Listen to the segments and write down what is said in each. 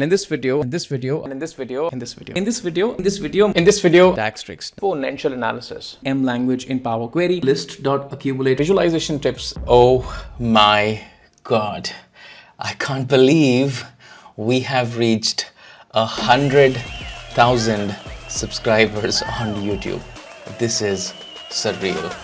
In this video, tax tricks, exponential analysis, M language in Power Query, list.accumulate, visualization tips. Oh my God. I can't believe we have reached 100,000 subscribers on YouTube. This is surreal.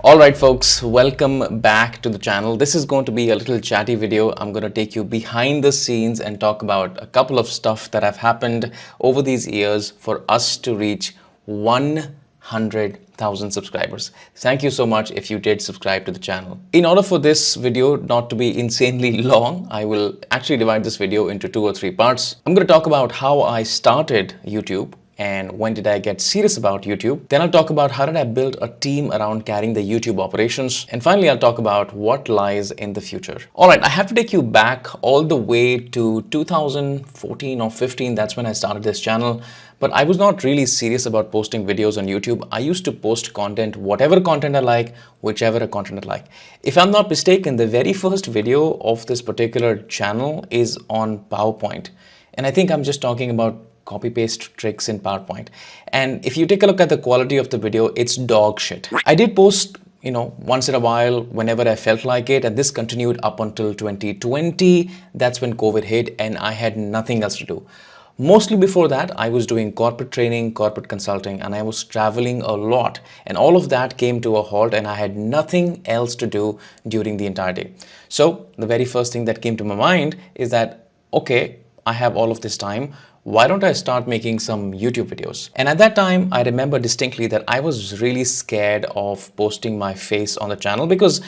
Alright folks, welcome back to the channel. This is going to be a little chatty video. I'm going to take you behind the scenes and talk about a couple of stuff that have happened over these years for us to reach 100,000 subscribers. Thank you so much if you did subscribe to the channel. In order for this video not to be insanely long, I will actually divide this video into 2 or 3 parts. I'm going to talk about how I started YouTube and when did I get serious about YouTube. Then I'll talk about how did I build a team around carrying the YouTube operations. And finally, I'll talk about what lies in the future. All right, I have to take you back all the way to 2014 or 15. That's when I started this channel. But I was not really serious about posting videos on YouTube. I used to post content, whatever content I like, whichever content I like. If I'm not mistaken, the very first video of this particular channel is on PowerPoint. And I think I'm just talking about copy-paste tricks in PowerPoint. And if you take a look at the quality of the video, it's dog shit. I did post, once in a while, whenever I felt like it, and this continued up until 2020. That's when COVID hit and I had nothing else to do. Mostly before that, I was doing corporate training, corporate consulting, and I was traveling a lot. And all of that came to a halt and I had nothing else to do during the entire day. So the very first thing that came to my mind is that, okay, I have all of this time. Why don't I start making some YouTube videos? And at that time, I remember distinctly that I was really scared of posting my face on the channel because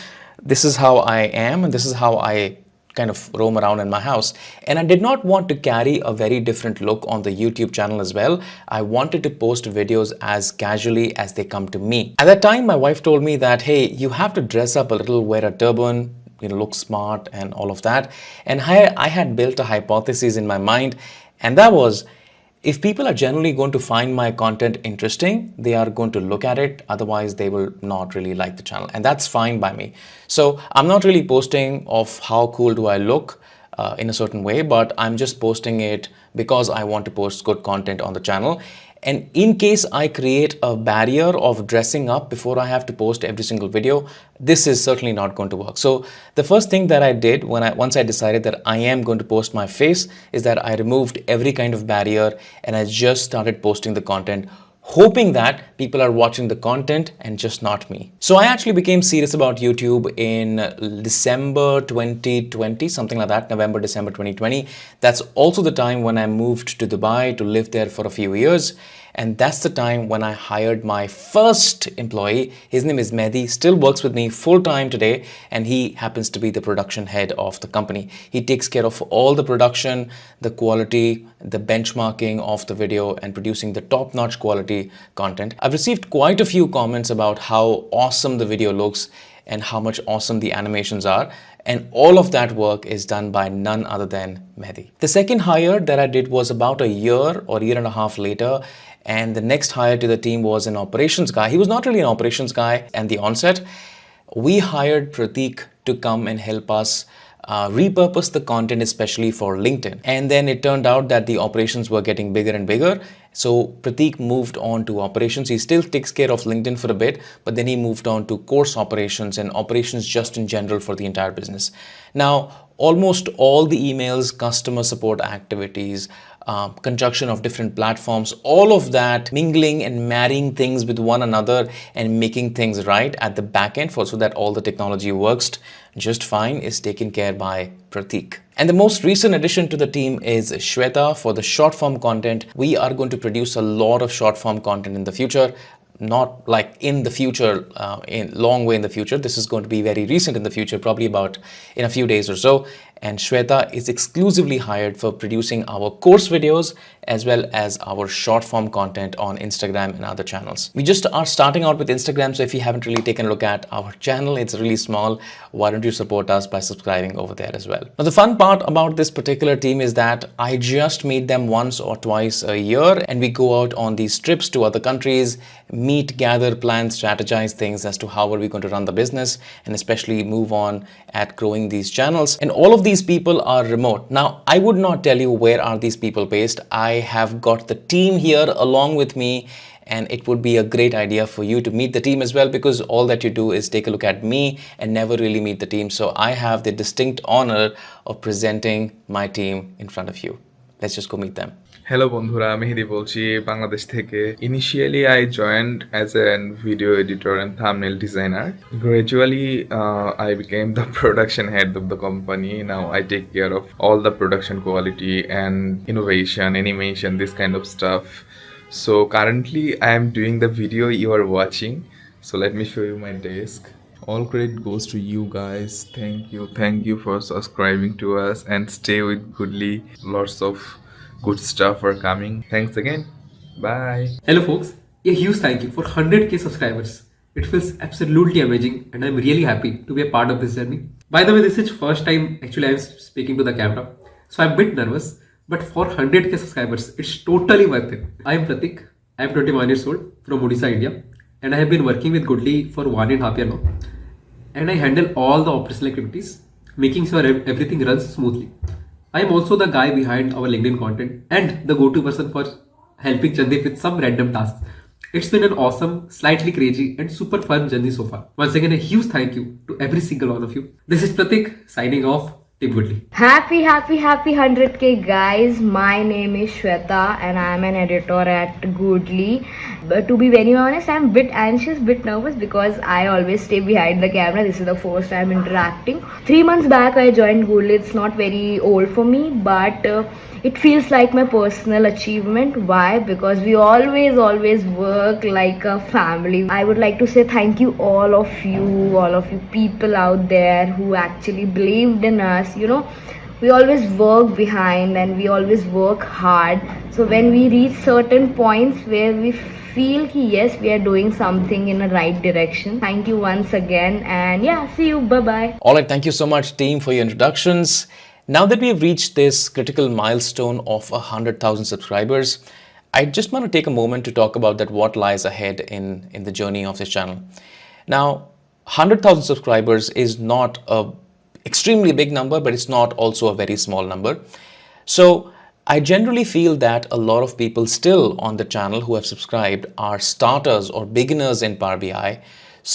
this is how I am and this is how I kind of roam around in my house. And I did not want to carry a very different look on the YouTube channel as well. I wanted to post videos as casually as they come to me. At that time, my wife told me that, hey, you have to dress up a little, wear a turban, look smart and all of that. And I had built a hypothesis in my mind. And that was, if people are generally going to find my content interesting, they are going to look at it. Otherwise, they will not really like the channel. And that's fine by me. So I'm not really posting of how cool do I look in a certain way, but I'm just posting it because I want to post good content on the channel. And in case I create a barrier of dressing up before I have to post every single video, this is certainly not going to work. So the first thing that I did once I decided that I am going to post my face is that I removed every kind of barrier and I just started posting the content, hoping that people are watching the content and just not me. So I actually became serious about YouTube in December 2020, something like that, November, December 2020. That's also the time when I moved to Dubai to live there for a few years. And that's the time when I hired my first employee. His name is Mehdi, still works with me full time today. And he happens to be the production head of the company. He takes care of all the production, the quality, the benchmarking of the video and producing the top-notch quality content. I've received quite a few comments about how awesome the video looks and how much awesome the animations are. And all of that work is done by none other than Mehdi. The second hire that I did was about a year or year and a half later. And the next hire to the team was an operations guy. He was not really an operations guy at the onset. We hired Pratik to come and help us repurpose the content, especially for LinkedIn. And then it turned out that the operations were getting bigger and bigger. So Pratik moved on to operations. He still takes care of LinkedIn for a bit, but then he moved on to course operations and operations just in general for the entire business. Now, almost all the emails, customer support activities, conjunction of different platforms, all of that mingling and marrying things with one another and making things right at the back end so that all the technology works just fine is taken care by Pratik. And the most recent addition to the team is Shweta for the short form content. We are going to produce a lot of short form content in the future. Not like in the future, in long way in the future. This is going to be very recent in the future, probably about in a few days or so. And Shweta is exclusively hired for producing our course videos as well as our short form content on Instagram and other channels. We just are starting out with Instagram, so if you haven't really taken a look at our channel, it's really small. Why don't you support us by subscribing over there as well? Now, the fun part about this particular team is that I just meet them once or twice a year and we go out on these trips to other countries, meet, gather, plan, strategize things as to how are we going to run the business and especially move on at growing these channels. And all of these these people are remote. Now, I would not tell you where are these people based. I have got the team here along with me, and it would be a great idea for you to meet the team as well, because all that you do is take a look at me and never really meet the team. So I have the distinct honor of presenting my team in front of you. Let's just go meet them. Hello বন্ধুরা, মেহেদি বলছি বাংলাদেশ থেকে। Initially I joined as a video editor and thumbnail designer. Gradually I became the production head of the company. Now I take care of all the production quality and innovation, animation, this kind of stuff. So currently I am doing the video you are watching. So let me show you my desk. All credit goes to you guys. Thank you for subscribing to us, and stay with Goodly. Lots of good stuff are coming. Thanks again. Bye. Hello folks, a huge thank you for 100k subscribers. It feels absolutely amazing and I'm really happy to be a part of this journey. By the way, this is first time actually I'm speaking to the camera, so I'm a bit nervous, but for 100k subscribers, it's totally worth it. I'm Pratik, I'm 21 years old from Odisha, India, and I have been working with Goodly for 1.5 years now. And I handle all the operational activities, making sure everything runs smoothly. I am also the guy behind our LinkedIn content and the go-to person for helping Chandeep with some random tasks. It's been an awesome, slightly crazy and super fun journey so far. Once again, a huge thank you to every single one of you. This is Pratik signing off. Team Goodly. Happy 100k guys. My name is Shweta and I am an editor at Goodly. But to be very honest, I'm a bit anxious, bit nervous because I always stay behind the camera. This is the first time interacting. 3 months back I joined Goodly. It's not very old for me, but it feels like my personal achievement. Why? Because we always work like a family. I would like to say thank you all of you people out there who actually believed in us. You know, we always work behind and we always work hard. So when we reach certain points where we feel ki yes, we are doing something in the right direction. Thank you once again, and yeah, see you. Bye bye. All right, thank you so much, team, for your introductions. Now that we have reached this critical milestone of 100,000 subscribers, I just want to take a moment to talk about that what lies ahead in the journey of this channel. Now, 100,000 subscribers is not a extremely big number, but it's not also a very small number. So I generally feel that a lot of people still on the channel who have subscribed are starters or beginners in Power BI.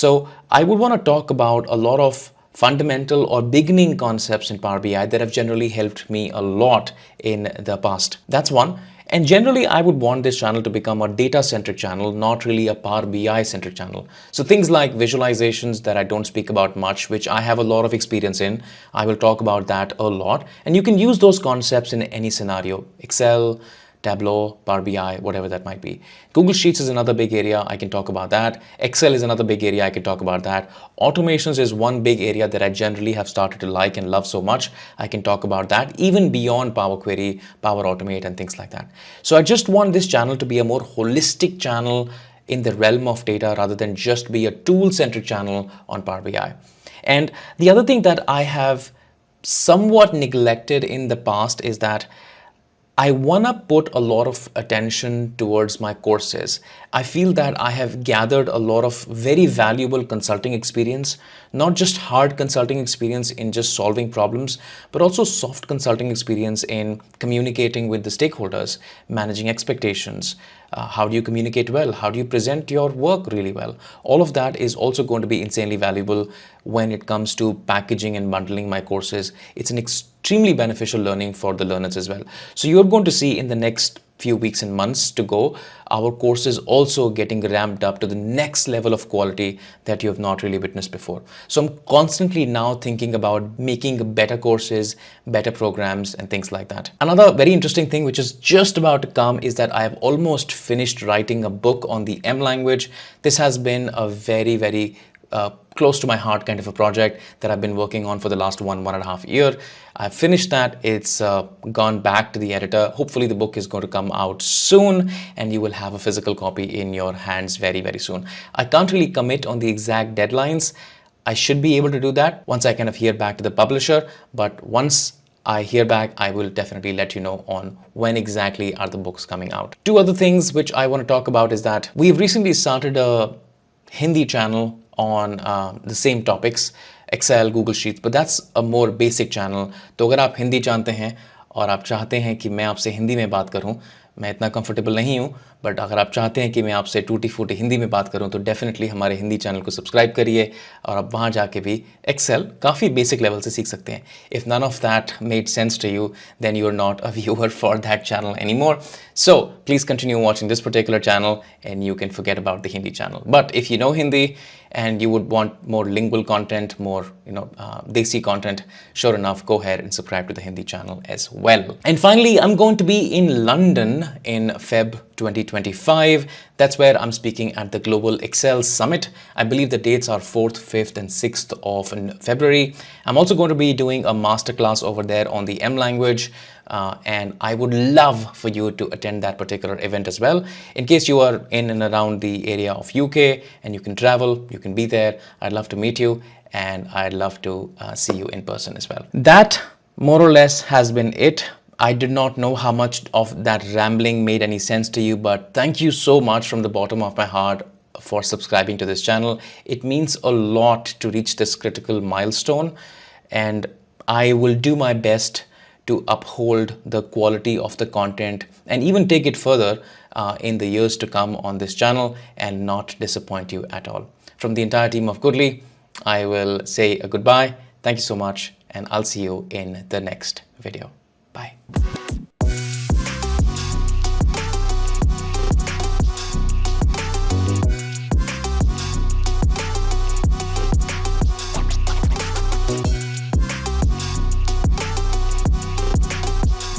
So I would want to talk about a lot of fundamental or beginning concepts in Power BI that have generally helped me a lot in the past. That's one. And generally, I would want this channel to become a data-centric channel, not really a Power BI-centric channel. So things like visualizations that I don't speak about much, which I have a lot of experience in, I will talk about that a lot. And you can use those concepts in any scenario: Excel, Tableau, Power BI, whatever that might be. Google Sheets is another big area. I can talk about that. Excel is another big area. I can talk about that. Automations is one big area that I generally have started to like and love so much. I can talk about that even beyond Power Query, Power Automate, and things like that. So I just want this channel to be a more holistic channel in the realm of data rather than just be a tool-centric channel on Power BI. And the other thing that I have somewhat neglected in the past is that I want to put a lot of attention towards my courses. I feel that I have gathered a lot of very valuable consulting experience, not just hard consulting experience in just solving problems, but also soft consulting experience in communicating with the stakeholders, managing expectations. How do you communicate well? How do you present your work really well? All of that is also going to be insanely valuable when it comes to packaging and bundling my courses. It's an extremely beneficial learning for the learners as well. So you're going to see in the next few weeks and months to go, our courses also getting ramped up to the next level of quality that you have not really witnessed before. So I'm constantly now thinking about making better courses, better programs, and things like that. Another very interesting thing which is just about to come is that I have almost finished writing a book on the M language. This has been a very close to my heart kind of a project that I've been working on for the last 1.5 years. I've finished that. It's gone back to the editor. Hopefully the book is going to come out soon and you will have a physical copy in your hands very soon. I can't really commit on the exact deadlines. I should be able to do that once I kind of hear back to the publisher, but once I hear back, I will definitely let you know on when exactly are the books coming out. Two other things which I want to talk about is that we've recently started a Hindi channel on the same topics. Excel, Google Sheets, but that's a more basic channel. तो अगर आप हिंदी जानते हैं और आप चाहते हैं कि मैं आपसे हिंदी में बात करूं, मैं इतना कंफर्टेबल नहीं हूं, बट अगर आप चाहते हैं कि मैं आपसे टूटी फूटी हिंदी में बात करूं तो डेफिनेटली हमारे हिंदी चैनल को सब्सक्राइब करिए और आप वहां जाके भी एक्सेल काफ़ी बेसिक लेवल से सीख सकते हैं. If none of that made sense to you then you are not a viewer for that channel any more. So please continue watching this particular channel and you can forget about the Hindi channel. But if you know Hindi and you would want more lingual content, more desi content, sure enough, go ahead and subscribe to the Hindi channel as well. And finally, I'm going to be in London in Feb 2025. That's where I'm speaking at the Global Excel Summit. I believe the dates are 4th, 5th and 6th of February. I'm also going to be doing a masterclass over there on the M language. And I would love for you to attend that particular event as well. In case you are in and around the area of UK and you can travel, you can be there. I'd love to meet you and I'd love to see you in person as well. That more or less has been it. I did not know how much of that rambling made any sense to you, but thank you so much from the bottom of my heart for subscribing to this channel. It means a lot to reach this critical milestone, and I will do my best to uphold the quality of the content and even take it further in the years to come on this channel and not disappoint you at all. From the entire team of Goodly, I will say a goodbye. Thank you so much and I'll see you in the next video. Bye.